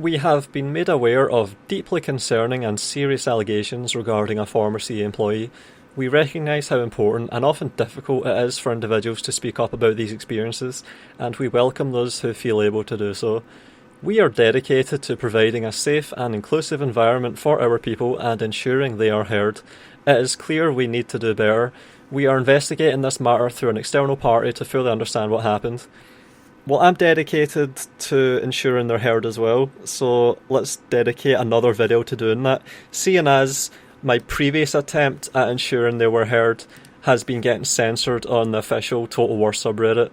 We have been made aware of deeply concerning and serious allegations regarding a former CA employee. We recognise how important and often difficult it is for individuals to speak up about these experiences, and we welcome those who feel able to do so. We are dedicated to providing a safe and inclusive environment for our people and ensuring they are heard. It is clear we need to do better. We are investigating this matter through an external party to fully understand what happened. Well, I'm dedicated to ensuring they're heard as well, so let's dedicate another video to doing that. Seeing as my previous attempt at ensuring they were heard has been getting censored on the official Total War subreddit.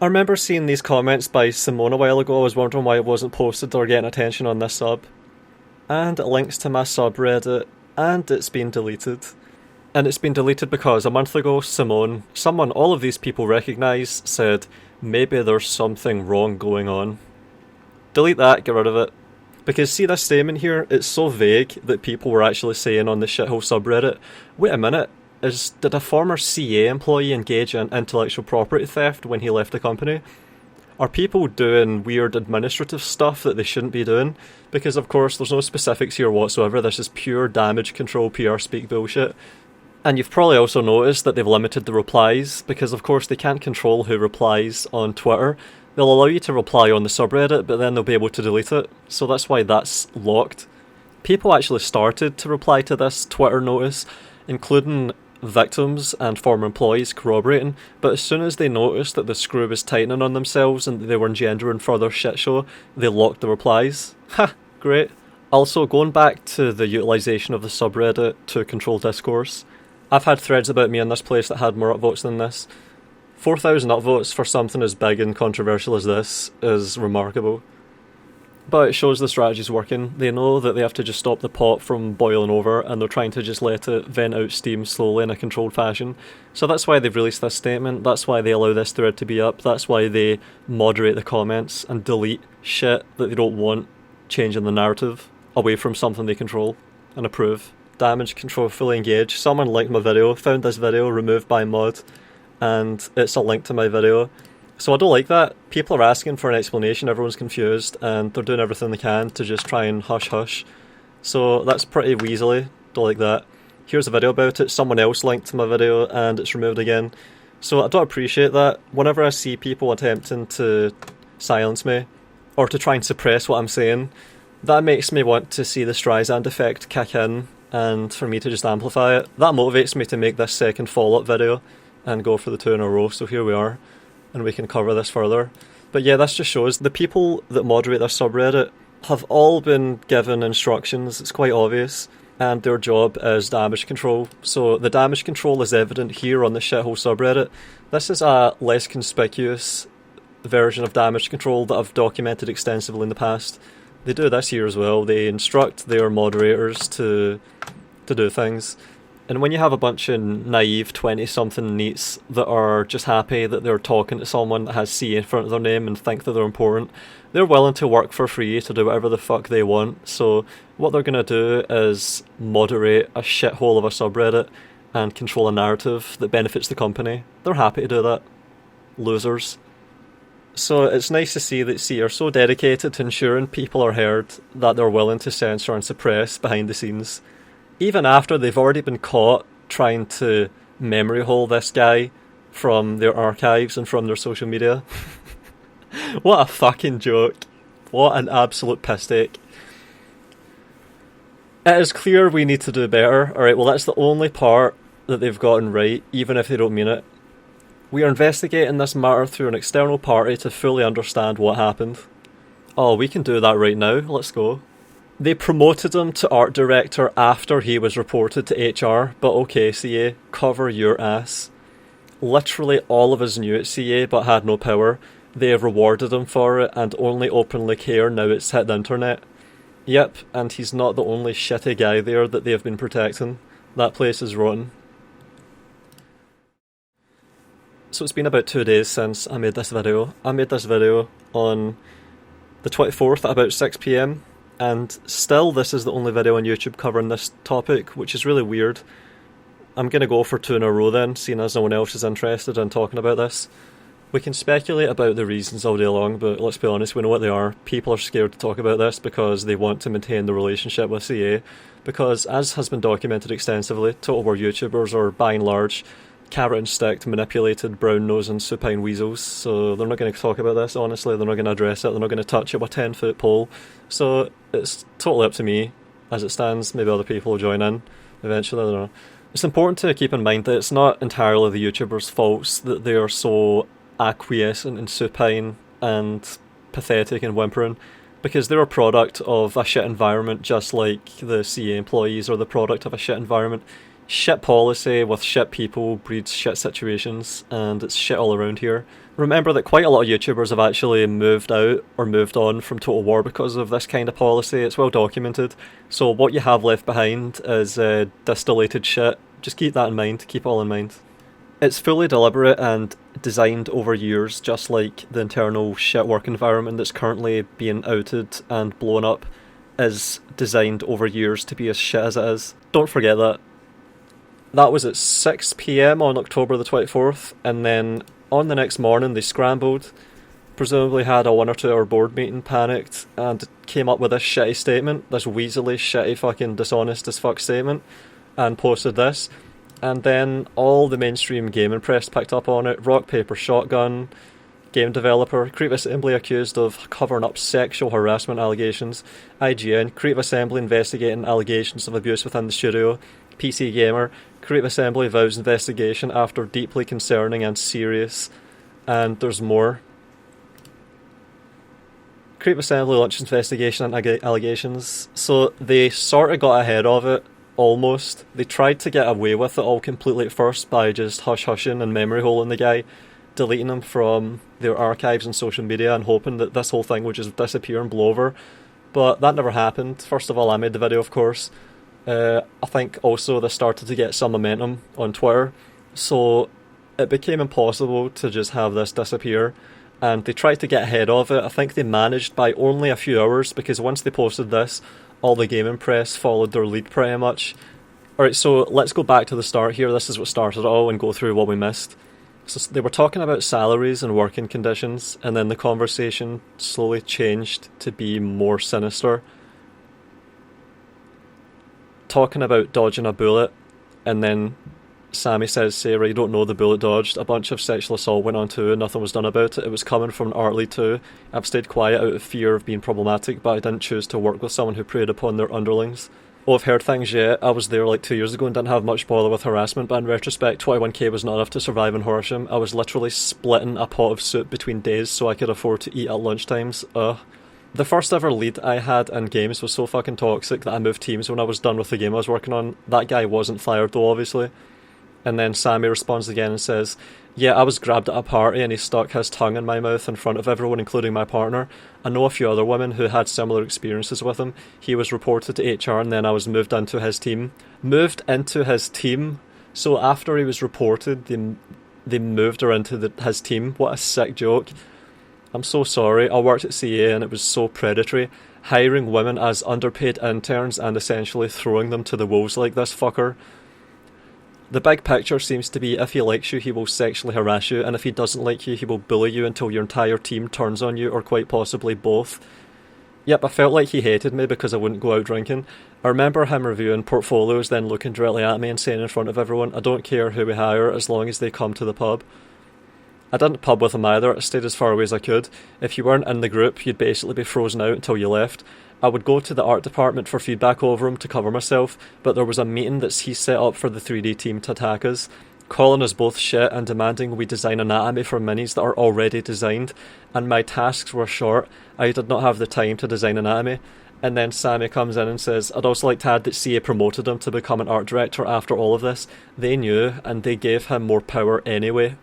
I remember seeing these comments by Simone a while ago. I was wondering why it wasn't posted or getting attention on this sub. And it links to my subreddit, and it's been deleted. And it's been deleted because a month ago, someone all of these people recognise, said, maybe there's something wrong going on. Delete that, get rid of it. Because see this statement here, it's so vague that people were actually saying on the shithole subreddit, wait a minute, did a former CA employee engage in intellectual property theft when he left the company? Are people doing weird administrative stuff that they shouldn't be doing? Because of course there's no specifics here whatsoever, this is pure damage control PR speak bullshit. And you've probably also noticed that they've limited the replies, because of course they can't control who replies on Twitter. They'll allow you to reply on the subreddit, but then they'll be able to delete it, so that's why that's locked. People actually started to reply to this Twitter notice, including victims and former employees corroborating, but as soon as they noticed that the screw was tightening on themselves and that they were engendering further shitshow, they locked the replies. Ha! Great. Also, going back to the utilisation of the subreddit to control discourse, I've had threads about me in this place that had more upvotes than this. 4,000 upvotes for something as big and controversial as this is remarkable. But it shows the strategy's working. They know that they have to just stop the pot from boiling over, and they're trying to just let it vent out steam slowly in a controlled fashion. So that's why they've released this statement, that's why they allow this thread to be up, that's why they moderate the comments and delete shit that they don't want changing the narrative away from something they control and approve. Damage control fully engaged. Someone liked my video, found this video removed by mod, and it's a link to my video. So I don't like that. People are asking for an explanation, everyone's confused, and they're doing everything they can to just try and hush. So that's pretty weaselly, don't like that. Here's a video about it, someone else linked to my video and it's removed again. So I don't appreciate that. Whenever I see people attempting to silence me, or to try and suppress what I'm saying, that makes me want to see the Streisand effect kick in, and for me to just amplify it. That motivates me to make this second follow-up video and go for the 2 in a row, so here we are, and we can cover this further. But yeah, this just shows the people that moderate this subreddit have all been given instructions, it's quite obvious, and their job is damage control. So the damage control is evident here on the shithole subreddit. This is a less conspicuous version of damage control that I've documented extensively in the past. They do this here as well. They instruct their moderators to do things. And when you have a bunch of naive 20-something neets that are just happy that they're talking to someone that has C in front of their name and think that they're important, they're willing to work for free to do whatever the fuck they want. So what they're going to do is moderate a shithole of a subreddit and control a narrative that benefits the company. They're happy to do that. Losers. So it's nice to see that C are so dedicated to ensuring people are heard that they're willing to censor and suppress behind the scenes. Even after they've already been caught trying to memory hole this guy from their archives and from their social media. What a fucking joke. What an absolute piss take. It is clear we need to do better. Alright, well that's the only part that they've gotten right, even if they don't mean it. We are investigating this matter through an external party to fully understand what happened. Oh, we can do that right now. Let's go. They promoted him to art director after he was reported to HR, but okay, CA, cover your ass. Literally all of us knew at CA but had no power. They have rewarded him for it and only openly care now it's hit the internet. Yep, and he's not the only shitty guy there that they have been protecting. That place is rotten. So it's been about 2 days since I made this video. I made this video on the 24th at about 6 PM, and still this is the only video on YouTube covering this topic, which is really weird. I'm going to go for 2 in a row then, seeing as no one else is interested in talking about this. We can speculate about the reasons all day long, but let's be honest, we know what they are. People are scared to talk about this because they want to maintain the relationship with CA. Because, as has been documented extensively, Total War YouTubers are, by and large, carrot and stick, manipulated, brown-nosing, supine weasels. So they're not going to talk about this, honestly. They're not going to address it. They're not going to touch it with a 10-foot pole. So it's totally up to me, as it stands. Maybe other people will join in eventually, I don't know. It's important to keep in mind that it's not entirely the YouTubers' faults that they are so acquiescent and supine and pathetic and whimpering, because they're a product of a shit environment, just like the CA employees are the product of a shit environment. Shit policy with shit people breeds shit situations, and it's shit all around here. Remember that quite a lot of YouTubers have actually moved out or moved on from Total War because of this kind of policy. It's well documented. So what you have left behind is distillated shit. Just keep that in mind, keep it all in mind. It's fully deliberate and designed over years, just like the internal shit work environment that's currently being outed and blown up is designed over years to be as shit as it is. Don't forget that. That was at 6 PM on October the 24th, and then on the next morning they scrambled, presumably had a 1 or 2 hour board meeting, panicked, and came up with this shitty statement, this weaselly, shitty, fucking dishonest as fuck statement, and posted this. And then all the mainstream gaming press picked up on it. Rock, Paper, Shotgun, game developer, Creative Assembly accused of covering up sexual harassment allegations, IGN, Creative Assembly investigating allegations of abuse within the studio, PC Gamer, Creative Assembly vows investigation after deeply concerning and serious, and there's more. Creative Assembly launches investigation and allegations, so they sort of got ahead of it. Almost. They tried to get away with it all completely at first by just hush-hushing and memory holing the guy, deleting him from their archives and social media and hoping that this whole thing would just disappear and blow over. But that never happened. First of all, I made the video, of course. I think also they started to get some momentum on Twitter, so it became impossible to just have this disappear, and they tried to get ahead of it. I think they managed by only a few hours, because once they posted this, all the gaming press followed their lead pretty much. Alright, so let's go back to the start here. This is what started it all, and go through what we missed. So they were talking about salaries and working conditions, and then the conversation slowly changed to be more sinister. Talking about dodging a bullet, and then Sammy says, Sarah, you don't know the bullet dodged. A bunch of sexual assault went on too, and nothing was done about it. It was coming from an art lead too. I've stayed quiet out of fear of being problematic, but I didn't choose to work with someone who preyed upon their underlings. Oh, I've heard things yet. I was there like 2 years ago and didn't have much bother with harassment, but in retrospect, 21k was not enough to survive in Horsham. I was literally splitting a pot of soup between days so I could afford to eat at lunchtimes. The first ever lead I had in games was so fucking toxic that I moved teams when I was done with the game I was working on. That guy wasn't fired though, obviously. And then Sammy responds again and says, yeah, I was grabbed at a party and he stuck his tongue in my mouth in front of everyone, including my partner. I know a few other women who had similar experiences with him. He was reported to HR and then I was moved into his team. Moved into his team? So after he was reported, they moved her into his team? What a sick joke. I'm so sorry. I worked at CA and it was so predatory. Hiring women as underpaid interns and essentially throwing them to the wolves like this fucker. The big picture seems to be if he likes you, he will sexually harass you, and if he doesn't like you, he will bully you until your entire team turns on you, or quite possibly both. Yep, I felt like he hated me because I wouldn't go out drinking. I remember him reviewing portfolios, then looking directly at me and saying in front of everyone, I don't care who we hire as long as they come to the pub. I didn't pub with him either, I stayed as far away as I could. If you weren't in the group, you'd basically be frozen out until you left. I would go to the art department for feedback over him to cover myself, but there was a meeting that he set up for the 3D team to attack us, calling us both shit and demanding we design anatomy for minis that are already designed, and my tasks were short. I did not have the time to design anatomy. And then Sammy comes in and says, I'd also like to add that CA promoted him to become an art director after all of this. They knew, and they gave him more power anyway.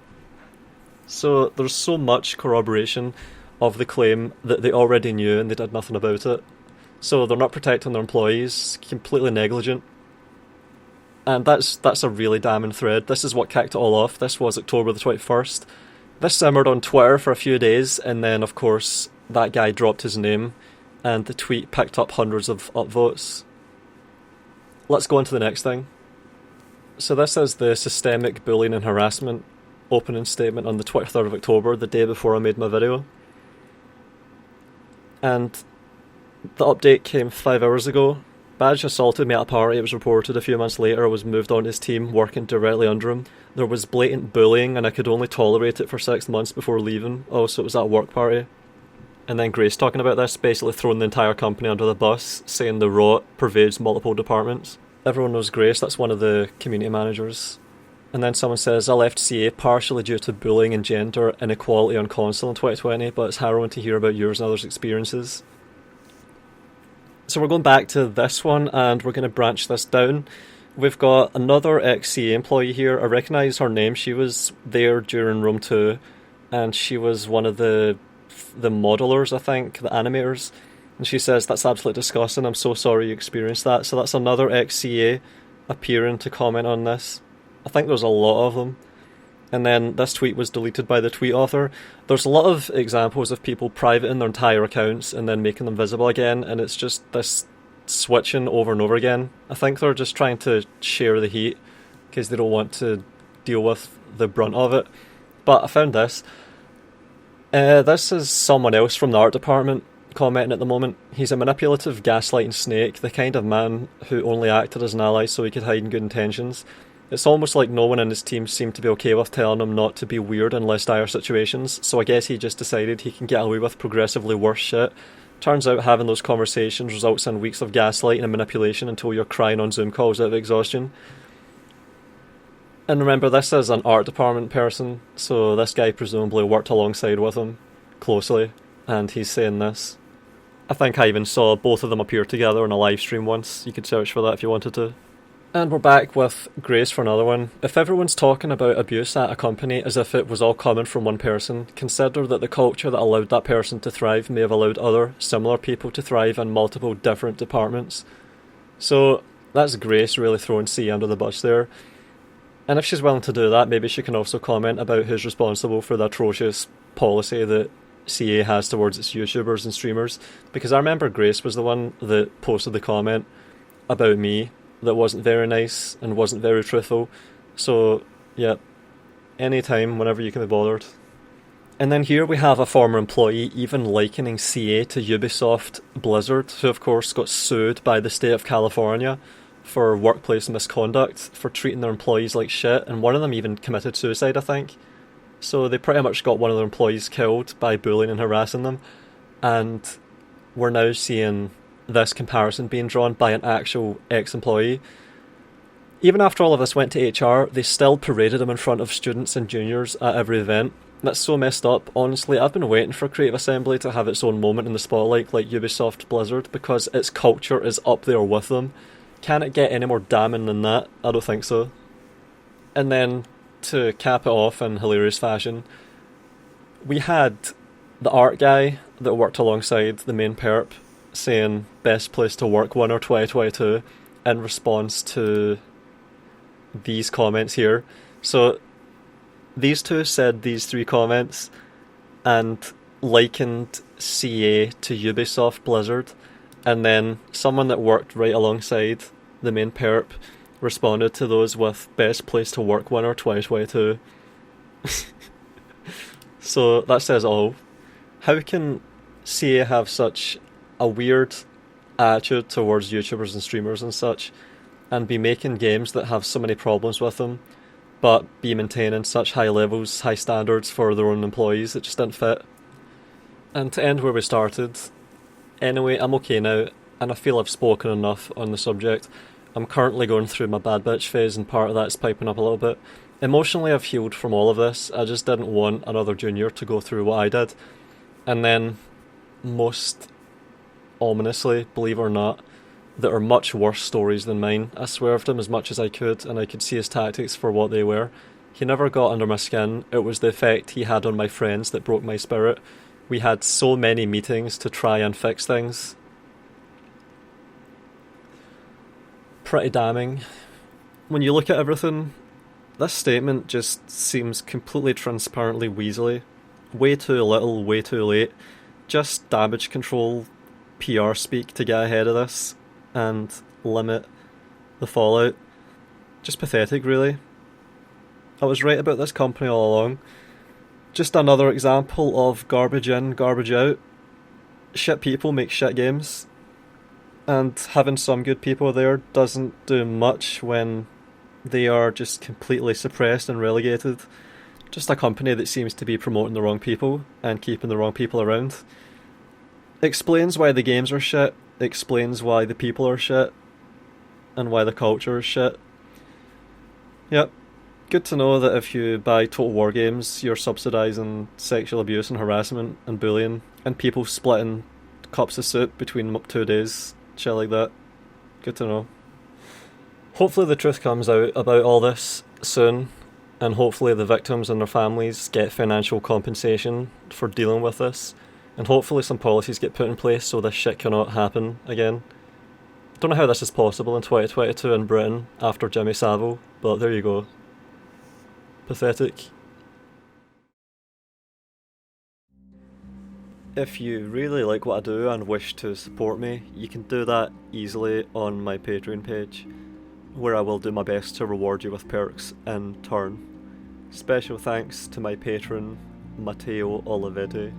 So there's so much corroboration of the claim that they already knew and they did nothing about it. So they're not protecting their employees, completely negligent. And that's a really damning thread. This is what kicked it all off. This was October the 21st. This simmered on Twitter for a few days, and then of course that guy dropped his name and the tweet picked up hundreds of upvotes. Let's go on to the next thing. So this is the systemic bullying and harassment opening statement on the 23rd of October, the day before I made my video. And the update came 5 hours ago. Badge assaulted me at a party. It was reported a few months later I was moved on his team, working directly under him. There was blatant bullying and I could only tolerate it for 6 months before leaving. Oh, so it was at a work party. And then Grace talking about this, basically throwing the entire company under the bus, saying the rot pervades multiple departments. Everyone knows Grace, that's one of the community managers. And then someone says, I left CA partially due to bullying and gender inequality on console in 2020, but it's harrowing to hear about yours and others' experiences. So we're going back to this one and we're going to branch this down. We've got another ex-CA employee here. I recognise her name. She was there during Room 2 and she was one of the modelers, I think, the animators. And she says, that's absolutely disgusting. I'm so sorry you experienced that. So that's another ex-CA appearing to comment on this. I think there's a lot of them. And then this tweet was deleted by the tweet author. There's a lot of examples of people privating their entire accounts and then making them visible again, and it's just this switching over and over again. I think they're just trying to share the heat because they don't want to deal with the brunt of it. But I found this. This is someone else from the art department commenting at the moment. He's a manipulative, gaslighting snake, the kind of man who only acted as an ally so he could hide in good intentions. It's almost like no one in his team seemed to be okay with telling him not to be weird in less dire situations, so I guess he just decided he can get away with progressively worse shit. Turns out having those conversations results in weeks of gaslighting and manipulation until you're crying on Zoom calls out of exhaustion. And remember, this is an art department person, so this guy presumably worked alongside with him closely, and he's saying this. I think I even saw both of them appear together on a live stream once. You could search for that if you wanted to. And we're back with Grace for another one. If everyone's talking about abuse at a company as if it was all coming from one person, consider that the culture that allowed that person to thrive may have allowed other similar people to thrive in multiple different departments. So that's Grace really throwing C under the bus there. And if she's willing to do that, maybe she can also comment about who's responsible for the atrocious policy that CA has towards its YouTubers and streamers. Because I remember Grace was the one that posted the comment about me that wasn't very nice and wasn't very truthful. So, yeah, anytime, whenever you can be bothered. And then here we have a former employee even likening CA to Ubisoft Blizzard, who of course got sued by the state of California for workplace misconduct, for treating their employees like shit, and one of them even committed suicide, I think. So they pretty much got one of their employees killed by bullying and harassing them, and we're now seeing this comparison being drawn by an actual ex-employee. Even after all of this went to HR, they still paraded him in front of students and juniors at every event. That's so messed up. Honestly, I've been waiting for Creative Assembly to have its own moment in the spotlight like Ubisoft Blizzard, because its culture is up there with them. Can it get any more damning than that? I don't think so. And then, to cap it off in hilarious fashion, we had the art guy that worked alongside the main perp saying best place to work winner 2022 in response to these comments here. So these two said these three comments and likened CA to Ubisoft Blizzard, and then someone that worked right alongside the main perp responded to those with best place to work winner 2022. So that says all. How can CA have such a weird attitude towards YouTubers and streamers and such, and be making games that have so many problems with them, but be maintaining such high levels, high standards for their own employees? It just didn't fit. And to end where we started, anyway, I'm okay now, and I feel I've spoken enough on the subject. I'm currently going through my bad bitch phase, and part of that's piping up a little bit. Emotionally, I've healed from all of this. I just didn't want another junior to go through what I did. And then, most ominously, believe it or not, there are much worse stories than mine. I swerved him as much as I could, and I could see his tactics for what they were. He never got under my skin. It was the effect he had on my friends that broke my spirit. We had so many meetings to try and fix things. Pretty damning. When you look at everything, this statement just seems completely transparently weaselly. Way too little, way too late. Just damage control, PR speak to get ahead of this and limit the fallout. Just pathetic, really. I was right about this company all along. Just another example of garbage in, garbage out. Shit people make shit games, and having some good people there doesn't do much when they are just completely suppressed and relegated. Just a company that seems to be promoting the wrong people and keeping the wrong people around. Explains why the games are shit, explains why the people are shit, and why the culture is shit. Yep. Good to know that if you buy Total War games, you're subsidising sexual abuse and harassment and bullying, and people splitting cups of soup between them up 2 days, shit like that. Good to know. Hopefully the truth comes out about all this soon, and hopefully the victims and their families get financial compensation for dealing with this, and hopefully some policies get put in place so this shit cannot happen again. Don't know how this is possible in 2022 in Britain after Jimmy Savile, but there you go. Pathetic. If you really like what I do and wish to support me, you can do that easily on my Patreon page, where I will do my best to reward you with perks in turn. Special thanks to my patron, Matteo Olivetti.